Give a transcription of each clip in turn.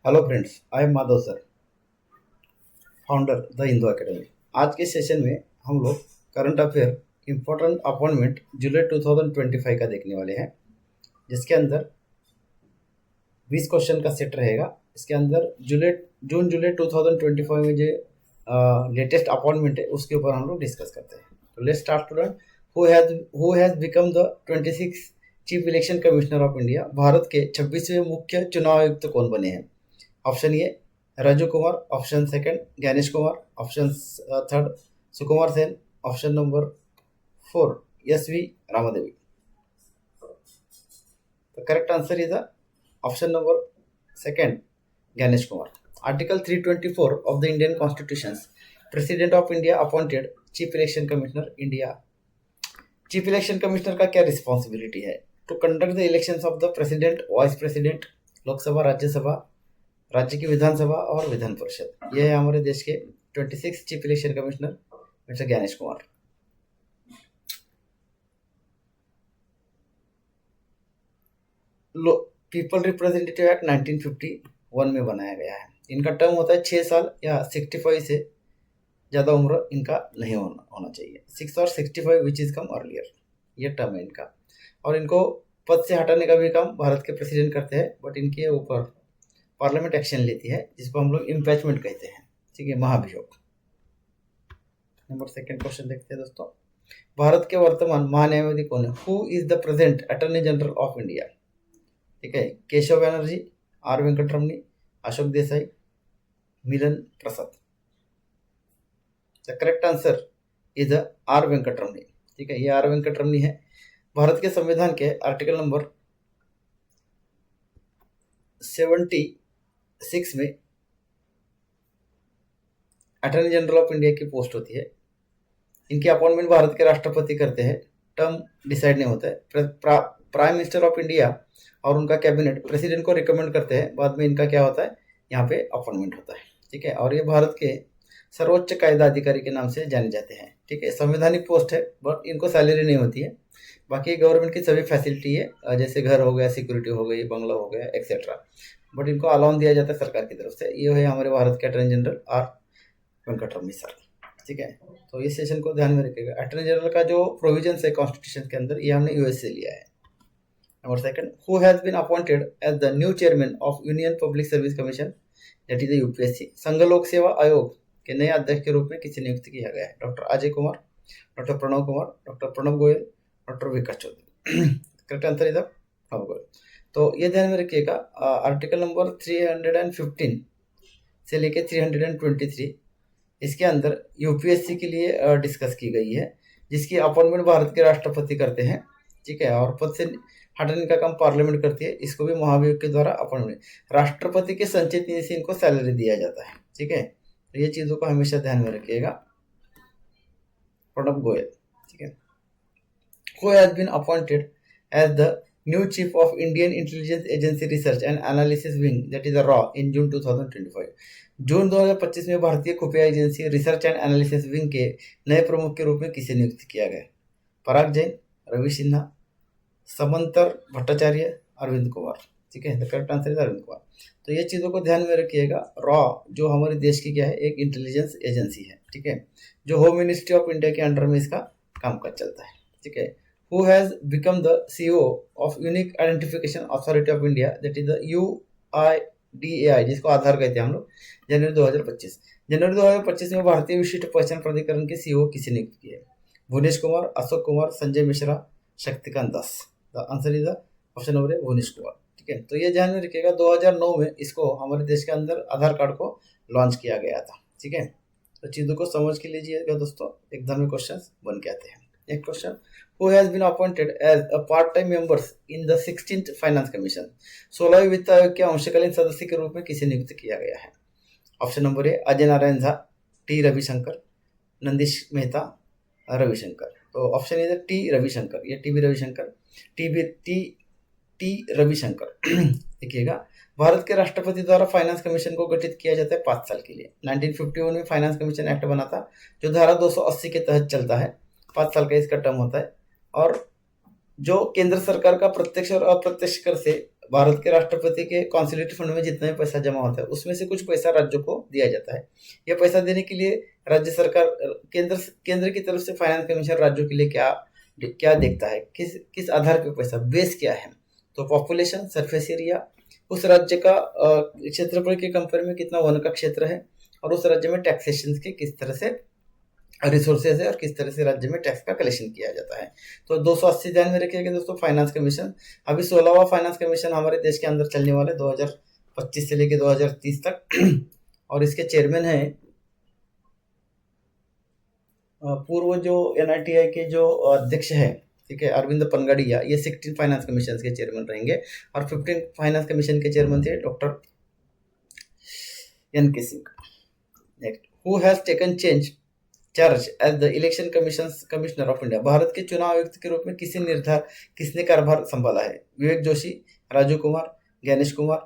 Hello friends, I am Madhav sir, founder the Hindu academy. आज के session में हम लोग करंट अफेयर इम्पोर्टेंट अपॉइंटमेंट जुलाई 2025 का देखने वाले हैं, जिसके अंदर 20 क्वेश्चन का सेट रहेगा। इसके अंदर जून जुलाई 2025 में जो लेटेस्ट अपॉइंटमेंट है उसके ऊपर हम लोग डिस्कस करते हैं। तो let's start student. Who has become the 26 chief election commissioner of India. Bharat के 26वें मुख्य चुनाव आयुक्त कौन बने हैं? Option A Raju Kumar, option second Gyanesh Kumar, option third Sukumar Sen, option number 4 S V. Ramadevi. The correct answer is the option number second, Ganesh Kumar. Article 324 of the Indian Constitution, President of India appointed Chief Election Commissioner India. Chief Election Commissioner का क्या responsibility है? To conduct the elections of the president, vice president, Lok Sabha, Rajya Sabha, राज्य की विधानसभा और विधान परिषद। यह है हमारे देश के 26 chief election commissioner mister Gyanesh Kumar. People representative act 1951 में बनाया गया है। इनका टर्म होता है 6 साल या 65 से ज़्यादा उम्र इनका नहीं होना चाहिए। 6 और 65 विच इज़ कम अर्लियर, ये टर्म है इनका। और इनको पद से हटाने का भी काम भारत के प्रेसिडेंट करते हैं, बट इनके ऊपर पार्लियामेंट एक्शन लेती है, जिसको हम लोग इम्पीचमेंट कहते हैं। ठीक है, महाभियोग। नंबर सेकंड क्वेश्चन देखते हैं दोस्तों। भारत के वर्तमान महान्यायवादी कौन है? Who is the present attorney general of India? ठीक है, Keshav Banerjee, R Venkataramani, Ashok Desai, Milan Prasad. The correct answer is R Venkataramani. ठीक है, ये आर वेंकटरमणी है। भारत के संविधान के आर्टिकल नंबर 76 में अटॉर्नी जनरल ऑफ इंडिया की पोस्ट होती है। इनकी अपॉइंटमेंट भारत के राष्ट्रपति करते हैं, टर्म डिसाइड नहीं होता है। प्राइम मिनिस्टर ऑफ इंडिया और उनका कैबिनेट प्रेसिडेंट को रिकमेंड करते हैं, बाद में इनका क्या होता है, यहाँ पे अपॉइंटमेंट होता है। ठीक है, और ये भारत के सर्वोच्च कायदा अधिकारी के नाम से जाने जाते हैं। ठीक है, संवैधानिक पोस्ट है, बट इनको सैलरी नहीं होती है। बाकी गवर्नमेंट की सभी फैसिलिटी है, जैसे घर हो गया, सिक्योरिटी हो गई, बंगला हो गया, एक्सेट्रा, बट इनको अलाउंस दिया जाता है सरकार की तरफ से। ये है हमारे भारत के attorney general R Venkataramani sir. ठीक है, तो इस सेशन को ध्यान में रखिएगा। अटॉर्नी जनरल का जो प्रोविजन है कॉन्स्टिट्यूशन के अंदर, ये हमने यूएस से लिया है। Number second, who has been appointed as the new chairman of union public service commission, that is the UPSC. संघ लोक सेवा आयोग के नए अध्यक्ष के रूप में किसे नियुक्त किया गया है? Doctor Ajay Kumar, doctor Pranav Kumar, doctor Pranab Goyal, doctor Vikas Chaudhary. Correct answer is Pranab Goyal. तो ये ध्यान में रखिएगा, आर्टिकल नंबर 315 से लेके 323 इसके अंदर यूपीएससी के लिए डिस्कस की गई है, जिसकी अपॉइंटमेंट भारत के राष्ट्रपति करते हैं। ठीक है, और पद से हटाने का काम पार्लियामेंट करती है। इसको भी महाभियोग के द्वारा अपॉइंटमेंट, राष्ट्रपति के संचित निधि से इनको सैलरी दिया जाता है। ठीक है, तो ये चीज़ों को हमेशा ध्यान में रखिएगा। प्रणब गोयल। ठीक है, who has been appointed as the new chief of Indian intelligence agency Research and Analysis Wing, that is रॉ, इन जून 2025। जून 2025 में भारतीय खुफिया एजेंसी रिसर्च एंड एनालिसिस विंग के नए प्रमुख के रूप में किसे नियुक्त किया गया? पराग जैन, रवि सिन्हा, समंतर भट्टाचार्य, अरविंद कुमार। ठीक है, the correct answer is Arvind Kumar. तो ये चीज़ों को ध्यान में रखिएगा। रॉ जो हमारे देश की क्या है, एक इंटेलिजेंस एजेंसी है। ठीक है, जो होम मिनिस्ट्री ऑफ इंडिया के अंडर में इसका कामकाज चलता है। ठीक है, who has become the CEO of unique identification authority of India, that is the UIDAI, जिसको आधार कहते हैं हम लोग, जनवरी 2025। जनवरी 2025 में भारतीय विशिष्ट पहचान प्राधिकरण के सीईओ किसे नियुक्त किए? Bhuvnesh Kumar, Ashok Kumar, Sanjay Mishra, Shaktikanta Das. The answer is the option number A, Bhuvnesh Kumar. ठीक है, तो ये ध्यान में रखिएगा, 2009 में इसको हमारे देश के अंदर आधार कार्ड को लॉन्च किया गया था। ठीक है, तो चीज़ों को समझ के लीजिएगा दोस्तों, एग्जाम में क्वेश्चन बन के आते हैं। एक question, who has been appointed as a part time members in the 16th Finance Commission. 16वें वित्त आयोग के अंशकालीन सदस्य के रूप में किसे नियुक्त किया गया है? ऑप्शन नंबर ए, अजय नारायण झा, टी रविशंकर, नंदीश मेहता, रविशंकर। तो ऑप्शन इज टी रविशंकर, ये टी रविशंकर, टी रविशंकर। देखिएगा, भारत के राष्ट्रपति द्वारा फाइनेंस कमीशन को गठित किया जाता है 5 साल के लिए। 1951 में फाइनेंस कमीशन एक्ट बना था, जो धारा 280 के तहत चलता है। 5 साल का इसका टर्म होता है, और जो केंद्र सरकार का प्रत्यक्ष और अप्रत्यक्ष कर से भारत के राष्ट्रपति के कॉन्सुलेट फंड में जितना भी पैसा जमा होता है उसमें से कुछ पैसा राज्यों को दिया जाता है। यह पैसा देने के लिए राज्य सरकार केंद्र की तरफ से फाइनेंस कमीशन राज्यों के लिए क्या क्या देखता है, किस किस आधार पर पैसा, बेस क्या है। तो पॉपुलेशन, सरफेस एरिया, उस राज्य का क्षेत्रफल के कंपेयर में कितना वन का क्षेत्र है, और उस राज्य में टैक्सेशन के किस तरह से रिसोर्सेज है और किस तरह से राज्य में टैक्स का कलेक्शन किया जाता है। तो 280 ध्यान में रखिएगा दोस्तों। फाइनेंस कमीशन अभी 16वां फाइनेंस कमीशन हमारे देश के अंदर चलने वाले 2025 से लेकर 2030 तक और इसके चेयरमैन हैं पूर्व जो एनआईटीआई के जो अध्यक्ष है, ठीक है, अरविंद पनगड़िया, ये 16 फाइनेंस कमीशन के चेयरमैन रहेंगे और 15 फाइनेंस कमीशन के चेयरमैन थे doctor N K Singh. Next, who has taken charge as the election commissioner of India. Bharat के चुनाव आयुक्त के रूप में किसने कार्यभार संभाला है? विवेक जोशी, राजू कुमार, ज्ञानेश कुमार,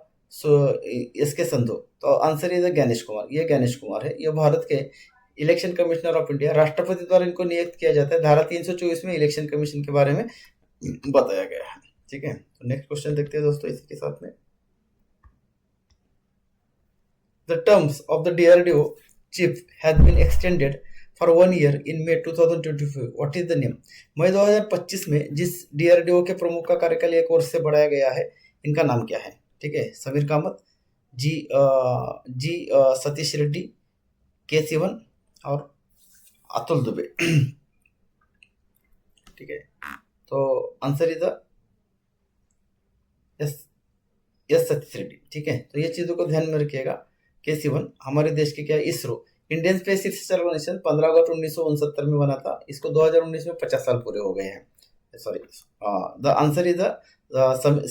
एस के संधू। तो आंसर इज ज्ञानेश कुमार, ये ज्ञानेश कुमार है। ये भारत के इलेक्शन कमिश्नर ऑफ इंडिया, राष्ट्रपति द्वारा इनको नियुक्त किया जाता है। धारा 324 में इलेक्शन कमीशन के बारे में बताया गया है, ठीक है। तो नेक्स्ट क्वेश्चन देखते हैं दोस्तों इसी के साथ में। The terms of the DRDO chief has been extended for 1 year in May 2025. What is the name? मई 2025 में जिस डीआरडीओ के प्रमुख का कार्यकाल 1 वर्ष से बढ़ाया गया है, इनका नाम क्या है? ठीक है, समीर कामत, जी सतीश रेड्डी, के सिवन और अतुल दुबे। ठीक है, तो answer is yes Satish Reddy. ठीक है, तो ये चीजों को ध्यान में रखिएगा। के सिवन हमारे देश के क्या, ISRO Indian space research organisation 15 अगस्त 1969 में बना था। इसको 2019 में 50 साल पूरे हो गए हैं। Sorry, the answer is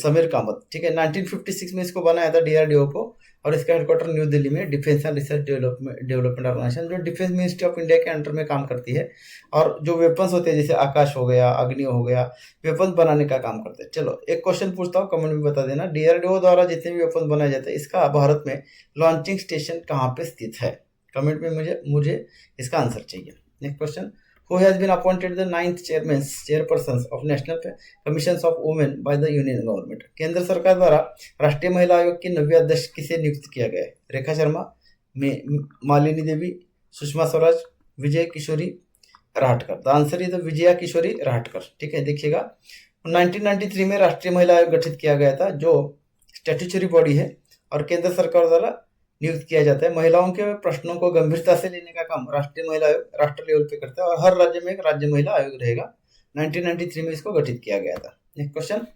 Sameer Kamat. ठीक है, 1956 में इसको बनाया था डीआरडीओ को, और इसका हेडक्वार्टर न्यू दिल्ली में defence and research development organisation, जो डिफेंस मिनिस्ट्री ऑफ इंडिया के अंडर में काम करती है, और जो वेपन्स होते हैं जैसे आकाश हो गया, अग्नि हो गया, वेपन्स बनाने का काम करते हैं। चलो एक क्वेश्चन पूछता हूँ, कमेंट में बता देना। डीआरडीओ द्वारा जितने भी वेपन्स बनाए जाते हैं, इसका भारत में लॉन्चिंग स्टेशन कहाँ पे स्थित है? कमेंट में मुझे इसका आंसर चाहिए। Next question, who has been appointed the 9th chairperson of national commission of women by the union government. केंद्र सरकार द्वारा राष्ट्रीय महिला आयोग की 9वीं अध्यक्ष किसे नियुक्त किया गया है? Rekha Sharma, Malini Devi, Sushma Swaraj, Vijay Kishori Rahatkar. The answer is Vijaya Kishori Rahatkar. ठीक है, देखिएगा 1993 में राष्ट्रीय महिला आयोग गठित किया गया था, जो स्टैट्यूटरी बॉडी है और केंद्र सरकार द्वारा नियुक्त किया जाता है। महिलाओं के प्रश्नों को गंभीरता से लेने का काम राष्ट्रीय महिला आयोग राष्ट्र लेवल पे करता है, और हर राज्य में एक राज्य महिला आयोग रहेगा। 1993 में इसको गठित किया गया था। Next question,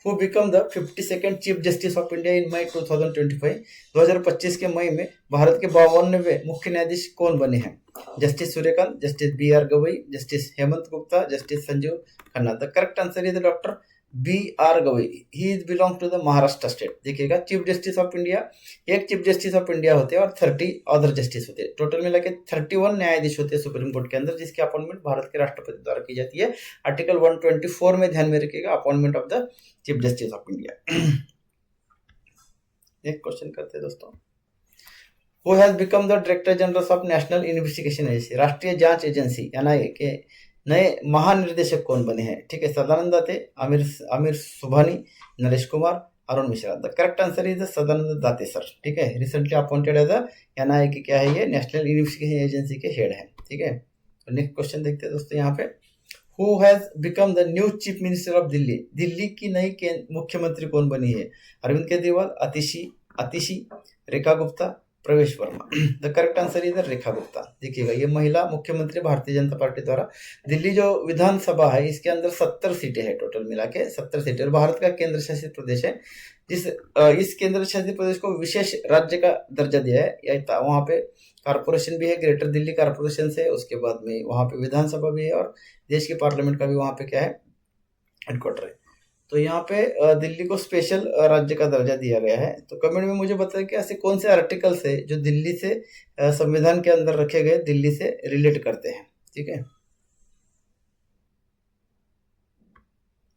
who become the 52nd chief justice of India in May 2025। 2025 के मई में भारत के 52वें मुख्य न्यायाधीश कौन बने हैं? Justice Surya Kant, justice BR Gavai, justice Hemant Gupta, justice Sanjiv Khanna. The correct answer is doctor BR Gavai. He is belong to the Maharashtra state. देखिएगा, चीफ जस्टिस ऑफ इंडिया, एक चीफ जस्टिस ऑफ इंडिया होते हैं और 30 अदर जस्टिस होते हैं। टोटल मिला के 31 न्यायाधीश होते हैं सुप्रीम कोर्ट के अंदर, जिसकी अपॉइंटमेंट भारत के राष्ट्रपति द्वारा की जाती है। आर्टिकल 124 में ध्यान में रखिएगा, appointment of the chief justice of India. एक क्वेश्चन करते हैं दोस्तों, who has become the director general of national investigation agency. राष्ट्रीय जांच एजेंसी NIA के नए महानिर्देशक कौन बने हैं? ठीक है, Sadanand Date, Aamir Subhani, Naresh Kumar, Arun Mishra. The correct answer is Sadanand Date sir. ठीक है, रिसेंटली अपॉइंटेड एज NIA की क्या है, ये नेशनल इन्वेस्टिगेशन एजेंसी के हेड है। ठीक है, तो नेक्स्ट क्वेश्चन देखते हैं दोस्तों यहाँ पे, who has become the new chief minister of Delhi. Delhi की नई मुख्यमंत्री कौन बनी है? अरविंद केजरीवाल, आतिशी, Rekha Gupta, Parvesh Verma. The correct answer is Rekha Gupta. देखिएगा, ये महिला मुख्यमंत्री भारतीय जनता पार्टी द्वारा। दिल्ली जो विधानसभा है, इसके अंदर 70 सीटें हैं, टोटल मिला के 70 सीटें, और भारत का केंद्र शासित प्रदेश है। इस केंद्र शासित प्रदेश को विशेष राज्य का दर्जा दिया है। वहाँ पे कारपोरेशन भी है, ग्रेटर दिल्ली कारपोरेशन से, उसके बाद में वहाँ पे विधानसभा भी है, और देश की पार्लियामेंट का भी वहाँ पे क्या है, हेडक्वार्टर है। तो यहाँ पे दिल्ली को स्पेशल राज्य का दर्जा दिया गया है। तो कमेंट में मुझे बताएं कि ऐसे कौन से आर्टिकल से जो दिल्ली से संविधान के अंदर रखे गए दिल्ली से रिलेट करते हैं। ठीक है,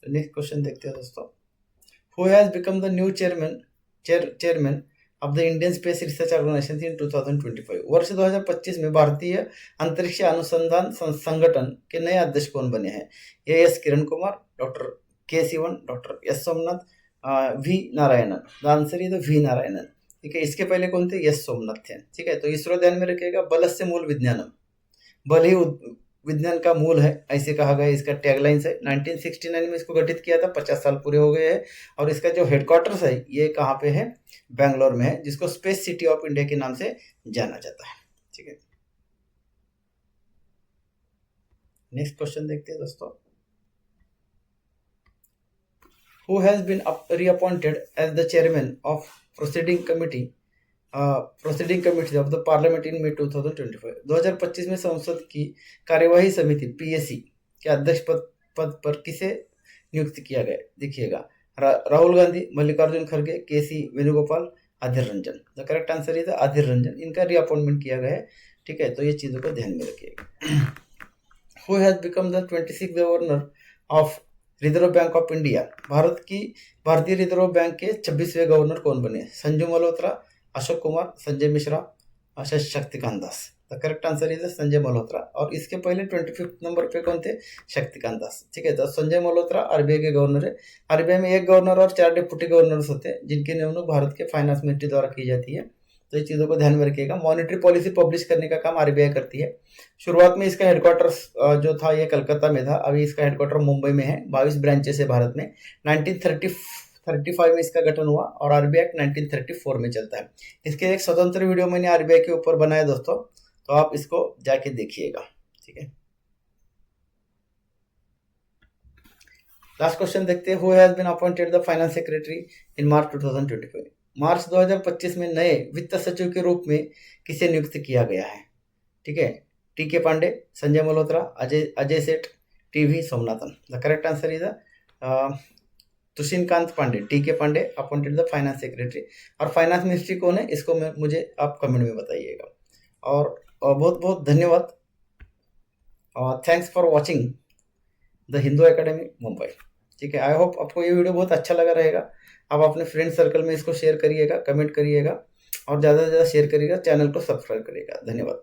तो नेक्स्ट क्वेश्चन देखते हैं दोस्तों, who has become the new chairman of the Indian space research Organisation in 2025। वर्ष 2025 में भारतीय अंतरिक्ष अनुसंधान संगठन के नए अध्यक्ष कौन बने हैं? AS Kiran Kumar, doctor K Sivan, doctor S Somanath, V Narayanan. The answer is V Narayanan. ठीक है, इसके पहले कौन थे? यस सोमनाथ थे। ठीक है, तो इसरो ध्यान में रखिएगा, बलस्य मूल विज्ञानम, बल ही विज्ञान का मूल है, ऐसे कहा गया। इसका टैगलाइंस है। 1969 में इसको गठित किया था, 50 साल पूरे हो गए हैं। और इसका जो हेडक्वार्टर्स है ये कहाँ पे है? बैंगलोर में है, जिसको स्पेस सिटी ऑफ इंडिया के नाम से जाना जाता है। ठीक है, नेक्स्ट क्वेश्चन देखते हैं दोस्तों। Who has been reappointed as the chairman of proceeding committee of the parliament in May 2025? 2025 में संसद की कार्यवाही समिति पीएसी के अध्यक्ष पद पर किसे नियुक्त किया गया? देखिएगा, राहुल गांधी, मल्लिकार्जुन खड़गे, KC Venugopal, Adhir Ranjan. The correct answer is Adhir Ranjan, इनका रीअपॉइंटमेंट किया गया है। ठीक है, तो ये चीजों को ध्यान में रखिएगा। Who has become the 26th governor of Reserve Bank of India? भारतीय रिजर्व बैंक के 26वें गवर्नर कौन बने? Sanju Malhotra, Ashok Kumar, Sanjay Mishra, Shaktikanta Das. The correct answer is Sanjay Malhotra. और इसके पहले 25 नंबर पे कौन थे? शक्तिकांत दास। ठीक है, तो संजय मल्होत्रा आरबीआई के गवर्नर है। आरबीआई में एक गवर्नर और 4 डिप्टी गवर्नर्स होते हैं, जिनकी नियुक्ति भारत के फाइनेंस मिनिस्ट्री द्वारा की जाती है। तो ये चीज़ों को ध्यान में रखिएगा। मॉनेटरी पॉलिसी पब्लिश करने का काम आरबीआई करती है। शुरुआत में इसका हेडक्वार्टर्स जो था ये कलकत्ता में था, अभी इसका हेडक्वार्टर मुंबई में है। 22 ब्रांचेस है भारत में। 1935 में इसका गठन हुआ और आरबीआई 1934 में चलता है। इसके एक स्वतंत्र वीडियो मैंने आरबीआई के ऊपर बनाया दोस्तों, तो आप इसको जाके देखिएगा। ठीक है, लास्ट क्वेश्चन देखते हैं। Who has been appointed the finance secretary in March 2025? मार्च 2025 में नए वित्त सचिव के रूप में किसे नियुक्त किया गया है? ठीक है, टीके Pandey, Sanjay Malhotra, Ajay Seth, TV Somanathan. The correct answer is Tuhin Kanta Pandey. TK Pandey appointed the finance secretary. और फाइनेंस मिनिस्ट्री कौन है, इसको मुझे आप कमेंट में बताइएगा। और बहुत बहुत धन्यवाद। Thanks for watching the Hindu academy Mumbai. ठीक है, आई होप आपको ये वीडियो बहुत अच्छा लगा रहेगा। आप अपने फ्रेंड सर्कल में इसको शेयर करिएगा, कमेंट करिएगा और ज़्यादा से ज़्यादा शेयर करिएगा, चैनल को सब्सक्राइब करिएगा। धन्यवाद।